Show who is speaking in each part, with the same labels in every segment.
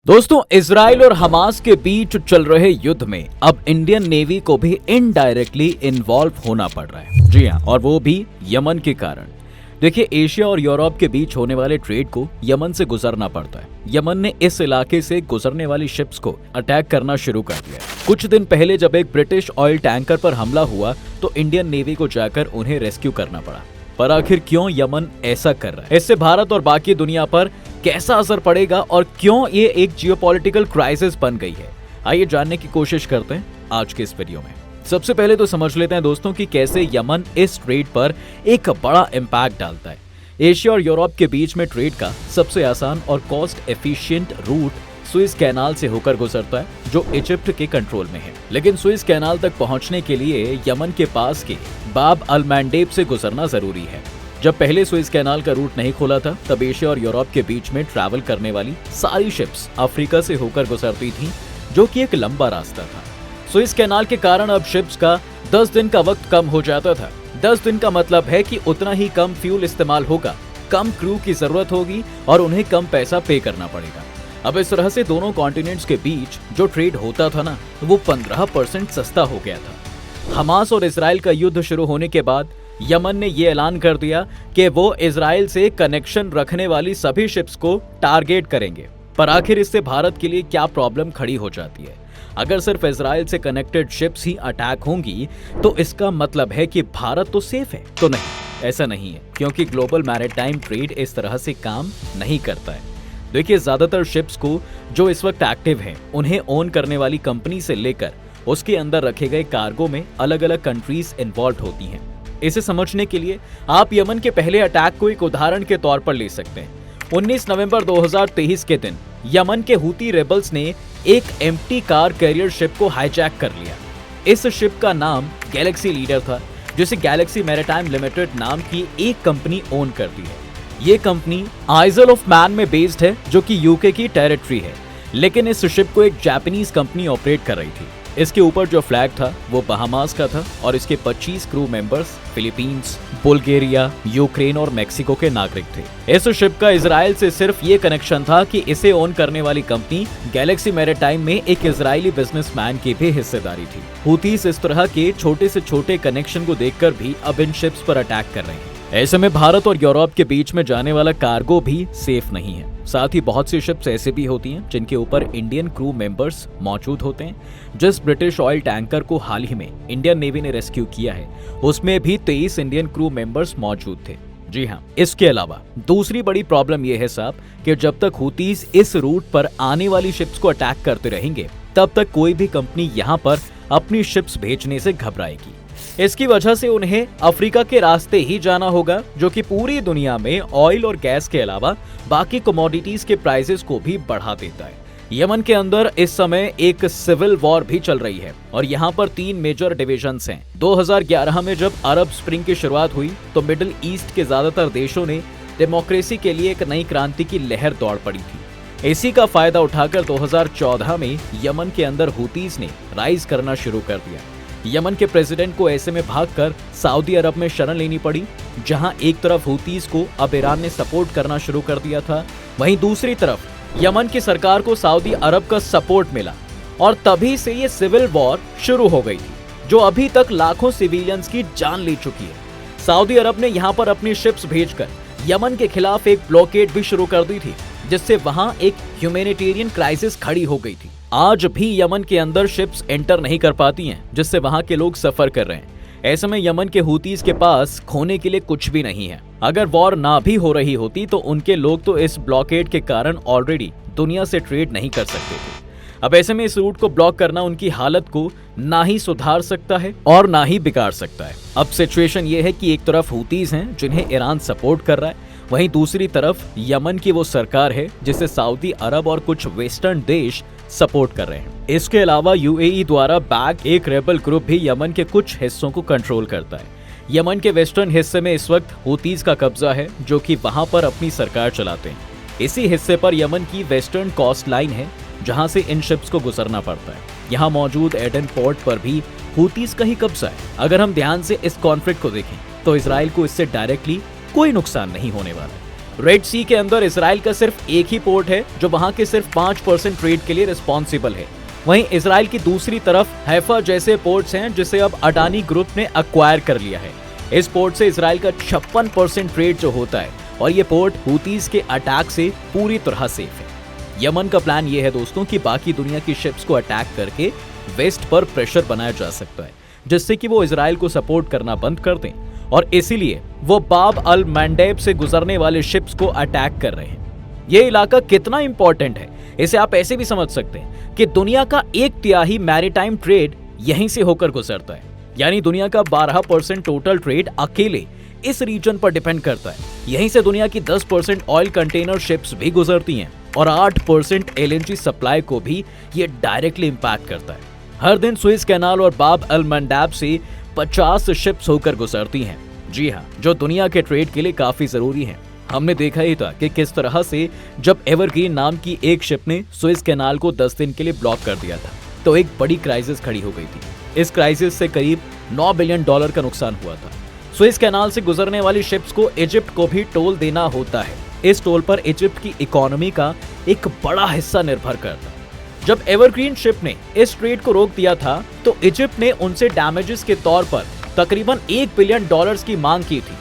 Speaker 1: दोस्तों, इजराइल और हमास के बीच चल रहे युद्ध में अब इंडियन नेवी को भी इनडायरेक्टली इन्वॉल्व होना पड़ रहा है। जी हाँ, और वो भी यमन के कारण। देखिए, एशिया और यूरोप के बीच होने वाले ट्रेड को यमन से गुजरना पड़ता है। यमन ने इस इलाके से गुजरने वाली शिप्स को अटैक करना शुरू कर दिया। कुछ दिन पहले जब एक ब्रिटिश ऑयल टैंकर पर हमला हुआ तो इंडियन नेवी को जाकर उन्हें रेस्क्यू करना पड़ा। पर आखिर क्यों यमन ऐसा कर रहा है? इससे भारत और बाकी दुनिया पर कैसा असर पड़ेगा और क्यों ये एक जियोपॉलिटिकल क्राइसिस बन गई है, आइए जानने की कोशिश करते हैं आज के इस वीडियो में। सबसे पहले तो समझ लेते हैं दोस्तों कि कैसे यमन इस ट्रेड पर एक बड़ा इम्पैक्ट डालता है। एशिया और यूरोप के बीच में ट्रेड का सबसे आसान और cost efficient route Suez canal से होकर गुजरता है, जो इजिप्ट के कंट्रोल में है। लेकिन सुएज कैनाल तक पहुंचने के लिए यमन के पास के बाब अल मैंडेब से गुजरना जरूरी है। जब पहले सुएज कैनाल का रूट नहीं खोला था, तब एशिया और यूरोप के बीच में ट्रैवल करने वाली सारी शिप्स अफ्रीका से होकर गुजरती थीं, जो कि एक लंबा रास्ता था। सुएज कैनाल के कारण अब शिप्स का 10 दिन का वक्त कम हो जाता था। 10 दिन का मतलब है कि उतना ही कम फ्यूल इस्तेमाल होगा, कम क्रू की जरूरत होगी और उन्हें कम पैसा पे करना पड़ेगा। अब इस तरह से दोनों कॉन्टिनेंट्स के बीच जो ट्रेड होता था ना, वो 15% सस्ता हो गया था। हमास और इजराइल का युद्ध शुरू होने के बाद यमन ने ये ऐलान कर दिया कि वो इजराइल से कनेक्शन रखने वाली सभी शिप्स को टारगेट करेंगे। पर आखिर इससे भारत के लिए क्या प्रॉब्लम खड़ी हो जाती है? अगर सिर्फ इजराइल से कनेक्टेड शिप्स ही अटैक होंगी तो इसका मतलब है कि भारत तो सेफ है? तो नहीं, ऐसा नहीं है, क्योंकि ग्लोबल मैरीटाइम ट्रेड इस तरह से काम नहीं करता है। देखिए, ज्यादातर शिप्स को जो इस वक्त एक्टिव हैं, उन्हें ओन करने वाली कंपनी से लेकर उसके अंदर रखे गए कार्गो में अलग अलग कंट्रीज इन्वॉल्व होती हैं। इसे समझने के लिए आप यमन के पहले अटैक को एक उदाहरण के तौर पर ले सकते हैं। 19 नवंबर 2023 के दिन यमन के हूती रेबल्स ने एक एम्प्टी कार कैरियर शिप को हाईजैक कर लिया। इस शिप का नाम गैलेक्सी लीडर था, जिसे गैलेक्सी मैरीटाइम लिमिटेड नाम की एक कंपनी ओन करती है। ये कंपनी आइजल ऑफ मैन में बेस्ड है, जो कि यूके की टेरिटरी है, लेकिन इस शिप को एक जापानीज कंपनी ऑपरेट कर रही थी। इसके ऊपर जो फ्लैग था वो बहामास का था और इसके 25 crew members Philippines, Bulgaria, Ukraine और मेक्सिको के नागरिक थे। इस शिप का इजराइल से सिर्फ ये कनेक्शन था कि इसे ओन करने वाली कंपनी गैलेक्सी मैरीटाइम में एक इजरायली बिजनेसमैन की भी हिस्सेदारी थी। हूतीस इस तरह के छोटे से छोटे कनेक्शन को देखकर भी अब इन शिप्स पर अटैक कर रहे हैं। ऐसे में भारत और यूरोप के बीच में जाने वाला कार्गो भी सेफ नहीं है। साथ ही बहुत सी शिप्स ऐसे भी होती हैं जिनके ऊपर इंडियन क्रू मेंबर्स मौजूद होते हैं। जिस ब्रिटिश ऑयल टैंकर को हाल ही में इंडियन नेवी ने रेस्क्यू किया है, उसमें भी 23 इंडियन क्रू मेंबर्स मौजूद थे। जी हाँ, इसके अलावा दूसरी बड़ी प्रॉब्लम यह है साहब कि जब तक हूतीस इस रूट पर आने वाली शिप्स को अटैक करते रहेंगे, तब तक कोई भी कंपनी यहाँ पर अपनी शिप्स भेजने से घबराएगी। इसकी वजह से उन्हें अफ्रीका के रास्ते ही जाना होगा, जो कि पूरी दुनिया में ऑयल और गैस के अलावा बाकी कमोडिटीज के प्राइसेस को भी बढ़ा देता है। यमन के अंदर इस समय एक सिविल वॉर भी चल रही है और यहाँ पर 3 मेजर डिविजन्स हैं। 2011 में जब अरब स्प्रिंग की शुरुआत हुई तो मिडिल ईस्ट के ज्यादातर देशों ने डेमोक्रेसी के लिए एक नई क्रांति की लहर दौड़ पड़ी थी। इसी का फायदा उठाकर 2014 में यमन के अंदर हूतीस ने राइज करना शुरू कर दिया। यमन के प्रेसिडेंट को ऐसे में भागकर सऊदी अरब में शरण लेनी पड़ी, जहां एक तरफ हूतीस को अब ईरान ने सपोर्ट करना शुरू कर दिया था, वहीं दूसरी तरफ यमन की सरकार को सऊदी अरब का सपोर्ट मिला और तभी से ये सिविल वॉर शुरू हो गई थी, जो अभी तक लाखों सिविलियंस की जान ले चुकी है। सऊदी अरब ने यहाँ पर अपनी शिप्स भेजकर यमन के खिलाफ एक ब्लॉकेड भी शुरू कर दी थी, जिससे वहां एक ह्यूमैनिटेरियन क्राइसिस खड़ी हो गई थी। आज भी यमन के अंदर शिप्स एंटर नहीं कर पाती हैं, जिससे वहां के लोग सफर कर रहे हैं। ऐसे में यमन के हूतीस के पास खोने के लिए कुछ भी नहीं है। अगर वॉर ना भी हो रही होती तो उनके लोग तो इस ब्लॉकेड के कारण ऑलरेडी दुनिया से ट्रेड नहीं कर सकते थे। अब ऐसे में इस रूट को ब्लॉक करना उनकी हालत को ना ही सुधार सकता है और ना ही बिगाड़ सकता है। अब सिचुएशन ये है कि एक तरफ हूतीस हैं जिन्हें ईरान सपोर्ट कर रहा है, वहीं दूसरी तरफ यमन की वो सरकार है जिसे सऊदी अरब और कुछ वेस्टर्न देश सपोर्ट कर रहे हैं। इसके अलावा यूएई द्वारा बैक एक रेबल ग्रुप भी यमन के कुछ हिस्सों को कंट्रोल करता है। यमन के वेस्टर्न हिस्से में इस वक्त हूतीस का कब्जा है, जो कि वहां पर अपनी सरकार चलाते हैं। इसी हिस्से पर यमन की वेस्टर्न कोस्ट लाइन है, जहां से इन शिप्स को गुजरना पड़ता है। यहाँ मौजूद एडन पोर्ट पर भी हूतीस का ही कब्जा है। अगर हम ध्यान से इस कॉन्फ्लिक्ट को देखें तो इजराइल को इससे डायरेक्टली कोई नुकसान नहीं होने वाला है। रेड सी के अंदर इसराइल का सिर्फ एक ही पोर्ट है जो वहां के सिर्फ 5% ट्रेड के लिए रिस्पॉन्सिबल है। वहीं इसराइल की दूसरी तरफ हैफा जैसे पोर्ट्स हैं जिसे अब अडानी ग्रुप ने अक्वायर कर लिया है। इस पोर्ट से इसराइल का 56% ट्रेड जो होता है और ये पोर्ट हुतीज के अटैक से पूरी तरह सेफ है। यमन का प्लान ये है दोस्तों कि बाकी दुनिया की शिप्स को अटैक करके वेस्ट पर प्रेशर बनाया जा सकता है जिससे कि वो इसराइल को सपोर्ट करना बंद कर दें और इसीलिए वो बाब अल मंडेब से गुजरने वाले शिप्स को अटैक कर रहे हैं। ये इलाका कितना इंपॉर्टेंट है इसे आप ऐसे भी समझ सकते हैं कि दुनिया का 1/3 मैरीटाइम ट्रेड यहीं से होकर गुजरता है, यानी दुनिया का 12% टोटल ट्रेड अकेले इस रीजन पर डिपेंड करता है। यहीं से दुनिया की 10% ऑयल कंटेनर शिप्स भी गुजरती हैं और 8% LNG सप्लाई को भी ये डायरेक्टली इंपैक्ट करता है। हर दिन सुएज कैनाल और बाब अल मंडेब से 50 शिप्स होकर गुजरती हैं। जी हाँ, जो दुनिया के ट्रेड के लिए काफी जरूरी हैं। हमने देखा ही था कि किस तरह से जब एवरग्रीन नाम की एक शिप ने सुएज कैनाल को 10 दिन के लिए ब्लॉक कर दिया था तो एक बड़ी क्राइसिस खड़ी हो गई थी। इस क्राइसिस से करीब $9 बिलियन का नुकसान हुआ था। सुएज कैनाल से गुजरने वाली शिप्स को इजिप्ट को भी टोल देना होता है। इस टोल पर इजिप्ट की इकोनॉमी का एक बड़ा हिस्सा निर्भर करता है। जब एवरग्रीन शिप ने इस ट्रेड को रोक दिया था तो इजिप्ट ने उनसे डैमेजेस के तौर पर तकरीबन $1 बिलियन की मांग की थी।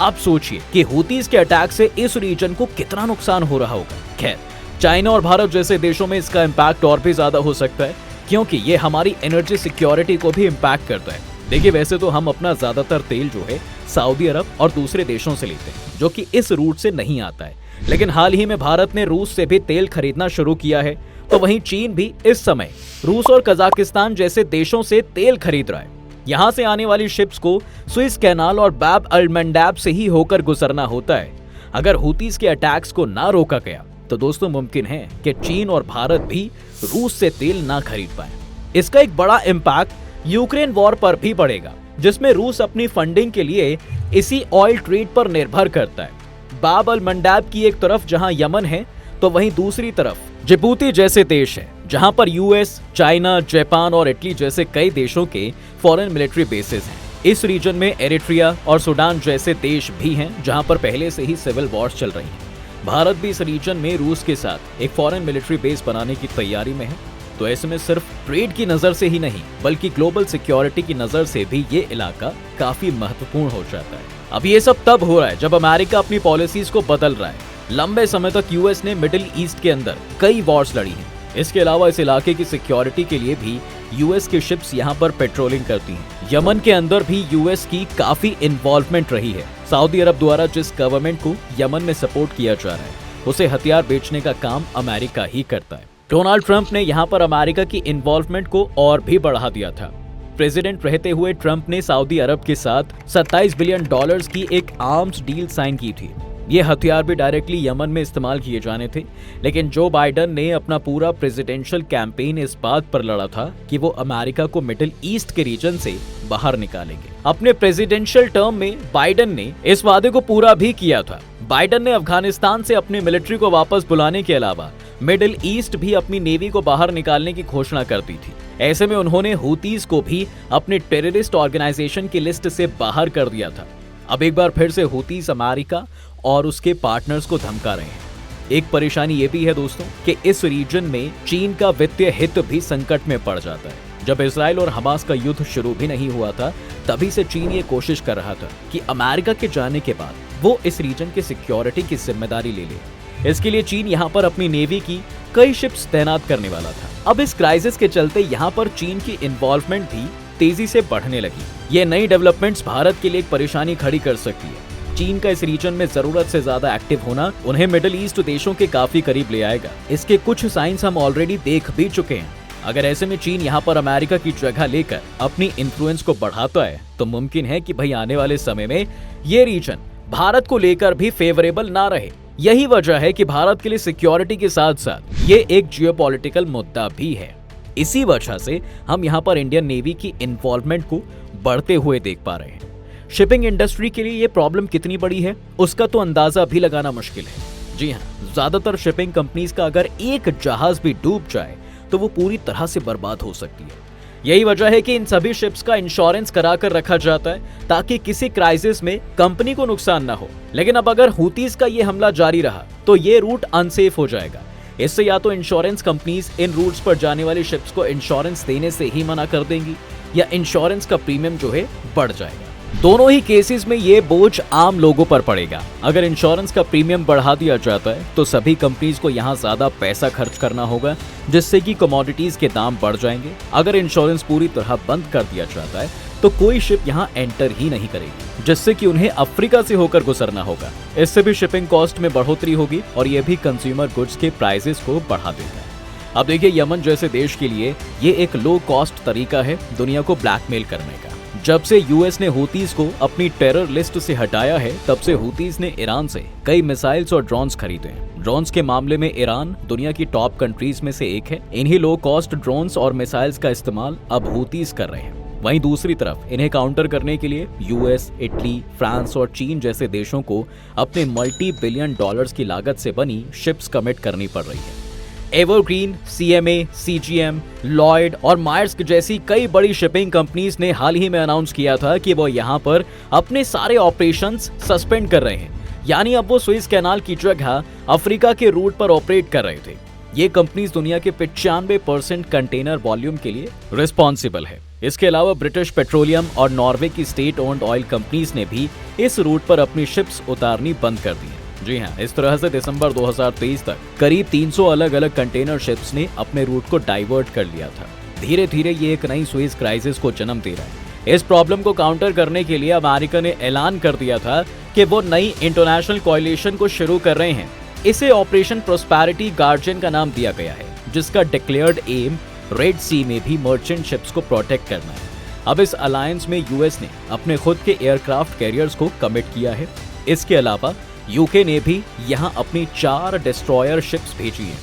Speaker 1: आप सोचिए कि हुतीज के अटैक से इस रीजन को कितना नुकसान हो रहा होगा। खैर, चाइना और भारत जैसे देशों में इसका इम्पैक्ट और भी ज्यादा हो सकता है क्योंकि ये हमारी एनर्जी सिक्योरिटी को भी इम्पैक्ट करता है। देखिए, वैसे तो हम अपना ज्यादातर तेल जो है सऊदी अरब और दूसरे देशों से लेते हैं जो कि इस रूट से नहीं आता है, लेकिन हाल ही में भारत ने रूस से भी तेल खरीदना शुरू किया है। तो वहीं चीन भी इस समय रूस और कजाकिस्तान जैसे देशों से तेल खरीद रहा है। यहाँ से आने वाली शिप्स को सुएज कैनाल और बाब अल मंडेब से ही होकर गुजरना होता है। अगर हुतीज के अटैक्स को ना रोका गया तो दोस्तों मुमकिन है कि चीन और भारत भी रूस से तेल ना खरीद पाए। इसका एक बड़ा इम्पैक्ट यूक्रेन वॉर पर भी पड़ेगा जिसमें रूस अपनी फंडिंग के लिए इसी ऑयल ट्रेड पर निर्भर करता है। बाब अल मंडेब की एक तरफ जहां यमन है तो वहीं दूसरी तरफ जिबूती जैसे देश है जहां पर यूएस, चाइना, जापान और इटली जैसे कई देशों के फॉरेन मिलिट्री बेसेस हैं। इस रीजन में एरिट्रिया और सूडान जैसे देश भी हैं जहां पर पहले से ही सिविल वॉर्स चल रही हैं। भारत भी इस रीजन में रूस के साथ एक फॉरेन मिलिट्री बेस बनाने की तैयारी में है। तो ऐसे में सिर्फ ट्रेड की नजर से ही नहीं बल्कि ग्लोबल सिक्योरिटी की नजर से भी ये इलाका काफी महत्वपूर्ण हो जाता है। अब ये सब तब हो रहा है जब अमेरिका अपनी पॉलिसीज को बदल रहा है। लंबे समय तक यूएस ने मिडिल ईस्ट के अंदर कई वॉर्स लड़ी हैं। इसके अलावा इस इलाके की सिक्योरिटी के लिए भी यूएस की शिप्स यहाँ पर पेट्रोलिंग करती हैं। यमन के अंदर भी यूएस की काफी इन्वॉल्वमेंट रही है। सऊदी अरब द्वारा जिस गवर्नमेंट को यमन में सपोर्ट किया जा रहा है उसे हथियार बेचने का काम अमेरिका ही करता है। डोनाल्ड ट्रंप ने यहाँ पर अमेरिका की इन्वॉल्वमेंट को और भी बढ़ा दिया था। प्रेसिडेंट रहते हुए ट्रंप ने सऊदी अरब के साथ $27 बिलियन की एक आर्म्स डील साइन की थी। ये हथियार भी डायरेक्टली यमन में इस्तेमाल किए जाने थे, लेकिन जो बाइडेन ने अपना पूरा प्रेसिडेंशियल कैंपेन इस बात पर लड़ा था कि वो अमेरिका को मिडिल ईस्ट के रीजन से बाहर निकालेंगे। अपने प्रेसिडेंशियल टर्म में बाइडेन ने इस वादे को पूरा भी किया था। बाइडेन ने अफगानिस्तान से अपनी मिलिट्री को वापस बुलाने के अलावा मिडिल ईस्ट भी अपनी नेवी को बाहर निकालने की घोषणा कर दी थी। ऐसे में उन्होंने हुतीज को भी अपने टेररिस्ट ऑर्गेनाइजेशन की लिस्ट से बाहर कर दिया था। अब एक बार फिर से हुतीज अमेरिका और उसके पार्टनर्स को धमका रहे हैं। एक परेशानी ये भी है दोस्तों कि इस रीजन में चीन का वित्तीय हित भी संकट में पड़ जाता है। जब इसराइल और हमास का युद्ध शुरू भी नहीं हुआ था तभी से चीन ये कोशिश कर रहा था कि अमेरिका के जाने के बाद वो इस रीजन की सिक्योरिटी की जिम्मेदारी ले ले। इसके लिए चीन यहाँ पर अपनी नेवी की कई शिप्स तैनात करने वाला था। अब इस क्राइसिस के चलते यहाँ पर चीन की इन्वॉल्वमेंट भी तेजी से बढ़ने लगी। ये नई डेवलपमेंट्स भारत के लिए एक परेशानी खड़ी कर सकती है। चीन का इस रीजन में जरूरत से ज्यादा एक्टिव होना उन्हें मिडिल ईस्ट देशों के काफी करीब ले आएगा। इसके कुछ साइंस हम ऑलरेडी देख भी चुके हैं। अगर ऐसे में चीन यहाँ पर अमेरिका की जगह लेकर अपनी इन्फ्लुएंस को बढ़ाता है तो मुमकिन है कि भाई आने वाले समय में ये रीजन भारत को लेकर भी फेवरेबल ना रहे। यही वजह है कि भारत के लिए सिक्योरिटी के साथ साथ ये एक जियोपॉलिटिकल मुद्दा भी है। इसी वजह से हम यहाँ पर इंडियन नेवी की इन्वॉल्वमेंट को बढ़ते हुए देख पा रहे हैं। शिपिंग इंडस्ट्री के लिए ये प्रॉब्लम कितनी बड़ी है उसका तो अंदाजा भी लगाना मुश्किल है। जी हाँ, ज्यादातर शिपिंग कंपनीज का अगर एक जहाज भी डूब जाए तो वो पूरी तरह से बर्बाद हो सकती है। यही वजह है कि इन सभी शिप्स का इंश्योरेंस करा कर रखा जाता है ताकि किसी क्राइसिस में कंपनी को नुकसान ना हो। लेकिन अब अगर हुतीज का ये हमला जारी रहा तो ये रूट अनसेफ हो जाएगा। इससे या तो इंश्योरेंस कंपनीज इन रूट्स पर जाने वाली शिप्स को इंश्योरेंस देने से ही मना कर देंगी या इंश्योरेंस का प्रीमियम जो है बढ़ जाएगा। दोनों ही केसेस में ये बोझ आम लोगों पर पड़ेगा। अगर इंश्योरेंस का प्रीमियम बढ़ा दिया जाता है तो सभी कंपनीज को यहाँ ज्यादा पैसा खर्च करना होगा, जिससे कि कमोडिटीज के दाम बढ़ जाएंगे। अगर इंश्योरेंस पूरी तरह बंद कर दिया जाता है तो कोई शिप यहाँ एंटर ही नहीं करेगी, जिससे कि उन्हें अफ्रीका से होकर गुजरना होगा। इससे भी शिपिंग कॉस्ट में बढ़ोतरी होगी और ये भी कंज्यूमर गुड्स के प्राइसेस को बढ़ा देगा। अब देखिए, यमन जैसे देश के लिए ये एक लो कॉस्ट तरीका है दुनिया को ब्लैकमेल करने का। जब से यूएस ने हुतीज को अपनी टेरर लिस्ट से हटाया है, तब से हुतीज ने ईरान से कई मिसाइल्स और ड्रोन्स खरीदे हैं। ड्रोन्स के मामले में ईरान दुनिया की टॉप कंट्रीज में से एक है। इन्हीं लो कॉस्ट ड्रोन्स और मिसाइल्स का इस्तेमाल अब हुतीज कर रहे हैं। वहीं दूसरी तरफ इन्हें काउंटर करने के लिए यूएस, इटली, फ्रांस और चीन जैसे देशों को अपने मल्टी बिलियन डॉलर्स की लागत से बनी शिप्स कमिट करनी पड़ रही है। एवरग्रीन, सीएमए, सीजीएम, लॉयड और मायर्स जैसी कई बड़ी शिपिंग कंपनीज ने हाल ही में अनाउंस किया था कि वो यहाँ पर अपने सारे ऑपरेशंस सस्पेंड कर रहे हैं। यानी अब वो सुएज कैनाल की जगह अफ्रीका के रूट पर ऑपरेट कर रहे थे। ये कंपनीज दुनिया के 95% कंटेनर वॉल्यूम के लिए रिस्पॉन्सिबल है। इसके अलावा ब्रिटिश पेट्रोलियम और नॉर्वे की स्टेट ओन्ड ऑयल कंपनीज ने भी इस रूट पर अपनी शिप्स उतारनी बंद कर दी है। जी हाँ, इस तरह से दिसंबर 2023 तक करीब 300 अलग अलग कंटेनर शिप्स ने अपने रूट को डाइवर्ट कर लिया था। धीरे धीरे ये एक नई सुएज क्राइसिस को जन्म दे रहा है। इस प्रॉब्लम को काउंटर करने के लिए अमेरिका ने ऐलान कर दिया था कि वो नई इंटरनेशनल कोएलिशन को शुरू कर रहे हैं। इसे ऑपरेशन प्रोस्पेरिटी गार्जियन का नाम दिया गया है, जिसका डिक्लेयर्ड एम रेड सी में भी मर्चेंट शिप्स को प्रोटेक्ट करना है। अब इस अलायंस में यूएस ने अपने खुद के एयरक्राफ्ट कैरियर्स को कमिट किया है। इसके अलावा यूके ने भी यहां अपनी 4 डिस्ट्रॉयर शिप्स भेजी हैं।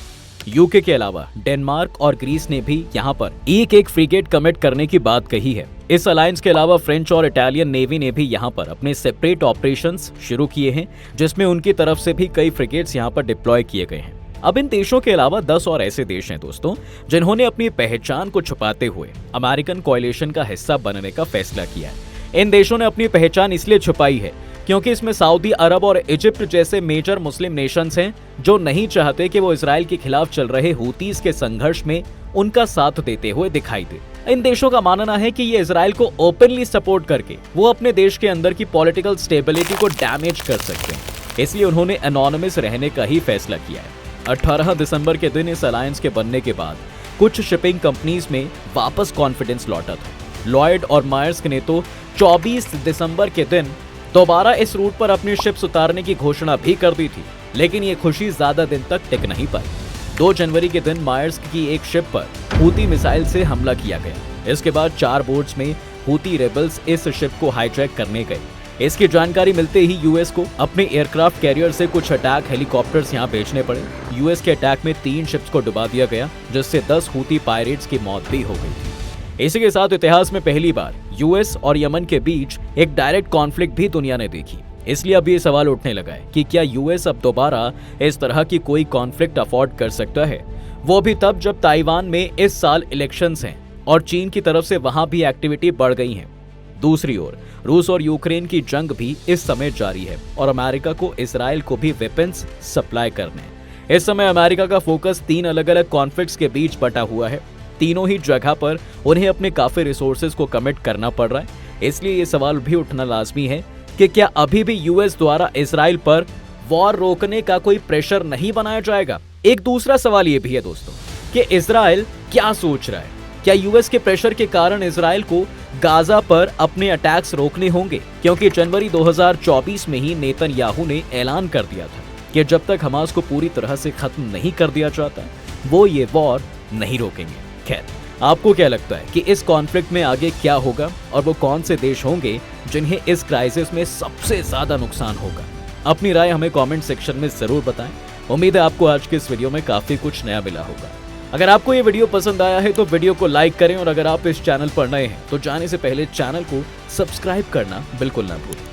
Speaker 1: यूके के अलावा डेनमार्क और ग्रीस ने भी यहां पर एक फ्रिगेट कमिट करने की बात कही है। इस अलायंस के अलावा फ्रेंच और इटालियन नेवी ने भी यहां पर अपने सेपरेट ऑपरेशंस शुरू किए हैं, जिसमें उनकी तरफ से भी कई फ्रिगेट्स यहां पर डिप्लॉय किए गए हैं। अब इन देशों के अलावा 10 और ऐसे देश हैं दोस्तों, जिन्होंने अपनी पहचान को छुपाते हुए अमेरिकन कोएलिशन का हिस्सा बनने का फैसला किया है। इन देशों ने अपनी पहचान इसलिए छुपाई है क्योंकि इसमें सऊदी अरब और इजिप्ट जैसे मेजर मुस्लिम नेशंस हैं, जो नहीं चाहते कि वो इजराइल के खिलाफ चल रहे हुतीज के संघर्ष में उनका साथ देते हुए दिखाई दे। इन देशों का मानना है कि ये इजराइल को ओपनली सपोर्ट करके वो अपने देश के अंदर की पॉलिटिकल स्टेबिलिटी को डैमेज कर सकते हैं, इसलिए उन्होंने एनोनिमस रहने का ही फैसला किया है। 18 दिसंबर के दिन इस अलायंस के बनने के बाद कुछ शिपिंग कंपनीज में वापस कॉन्फिडेंस लौटा था। लॉयड और मायर्स ने तो 24 दिसंबर के दिन दोबारा इस रूट पर अपनी शिप्स उतारने की घोषणा भी कर दी थी, लेकिन ये खुशी ज्यादा दिन तक टिक नहीं पाई। 2 जनवरी के दिन मायर्स की एक शिप पर हुती मिसाइल से हमला किया गया। इसके बाद 4 बोट्स में हुती रेबल्स इस शिप को हाईजैक करने गए। इसकी जानकारी मिलते ही यूएस को अपने एयरक्राफ्ट कैरियर से कुछ अटैक हेलीकॉप्टर्स यहां भेजने पड़े। यूएस के अटैक में 3 शिप्स को डुबा दिया गया, जिससे 10 हुती पायरेट्स की मौत भी हो गई थी। इसी के साथ इतिहास में पहली बार यूएस और यमन के बीच एक डायरेक्ट कॉन्फ्लिक्ट भी दुनिया ने देखी। इसलिए अब ये सवाल उठने लगा है कि क्या यूएस अब दोबारा इस तरह की कोई कॉन्फ्लिक्ट अफोर्ड कर सकता है, वो भी तब जब ताइवान में इस साल इलेक्शंस हैं और चीन की तरफ से वहां भी एक्टिविटी बढ़ गई है। दूसरी ओर रूस और यूक्रेन की जंग भी इस समय जारी है और अमेरिका को इजराइल को भी वेपन्स सप्लाई करने हैं। इस समय अमेरिका का फोकस 3 अलग अलग कॉन्फ्लिक्ट्स के बीच बटा हुआ है। तीनों ही जगह पर उन्हें अपने काफी रिसोर्सेज को कमिट करना पड़ रहा है। इसलिए ये सवाल भी उठना लाजमी है कि क्या अभी भी यूएस द्वारा इजराइल पर वॉर रोकने का कोई प्रेशर नहीं बनाया जाएगा। एक दूसरा सवाल ये भी है दोस्तों कि इजराइल क्या सोच रहा है। क्या यूएस के प्रेशर के कारण इजराइल को गाजा पर अपने अटैक्स रोकने होंगे, क्योंकि जनवरी 2024 में ही नेतन्याहू ने ऐलान कर दिया था कि जब तक हमास को पूरी तरह से खत्म नहीं कर दिया जाता वो ये वॉर नहीं रोकेंगे। खैर, आपको क्या लगता है कि इस कॉन्फ्लिक्ट में आगे क्या होगा और वो कौन से देश होंगे जिन्हें इस क्राइसिस में सबसे ज्यादा नुकसान होगा? अपनी राय हमें कमेंट सेक्शन में जरूर बताएं। उम्मीद है आपको आज के इस वीडियो में काफी कुछ नया मिला होगा। अगर आपको ये वीडियो पसंद आया है तो वीडियो को लाइक करें और अगर आप इस चैनल पर नए हैं तो जाने से पहले चैनल को सब्सक्राइब करना बिल्कुल ना भूलें।